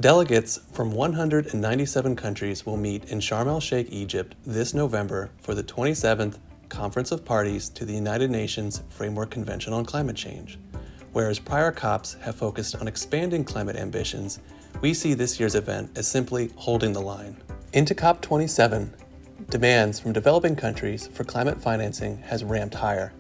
Delegates from 197 countries will meet in Sharm el-Sheikh, Egypt this November for the 27th Conference of Parties to the United Nations Framework Convention on Climate Change. Whereas prior COPs have focused on expanding climate ambitions, we see this year's event as simply holding the line. Into COP27, demands from developing countries for climate financing has ramped higher.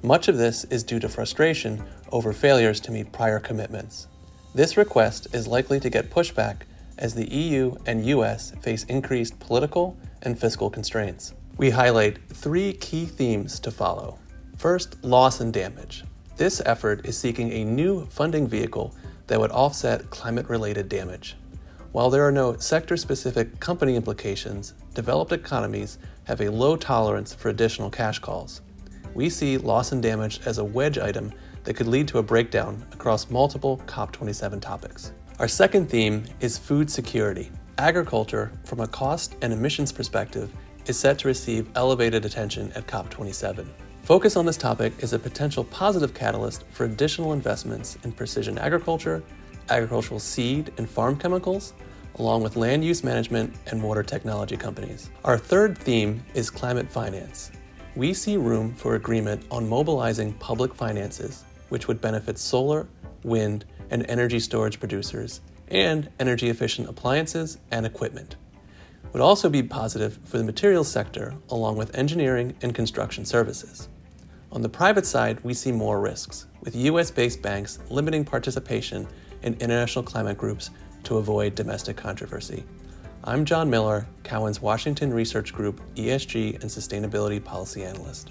Much of this is due to frustration over failures to meet prior commitments. This request is likely to get pushback as the EU and US face increased political and fiscal constraints. We highlight three key themes to follow. First, loss and damage. This effort is seeking a new funding vehicle that would offset climate-related damage. While there are no sector-specific company implications, developed economies have a low tolerance for additional cash calls. We see loss and damage as a wedge item that could lead to a breakdown across multiple COP27 topics. Our second theme is food security. Agriculture, from a cost and emissions perspective, is set to receive elevated attention at COP27. Focus on this topic is a potential positive catalyst for additional investments in precision agriculture, agricultural seed and farm chemicals, along with land use management and water technology companies. Our third theme is climate finance. We see room for agreement on mobilizing public finances, which would benefit solar, wind, and energy storage producers, and energy-efficient appliances and equipment. It would also be positive for the materials sector, along with engineering and construction services. On the private side, we see more risks, with US-based banks limiting participation in international climate groups to avoid domestic controversy. I'm John Miller, Cowen's Washington Research Group ESG and Sustainability Policy Analyst.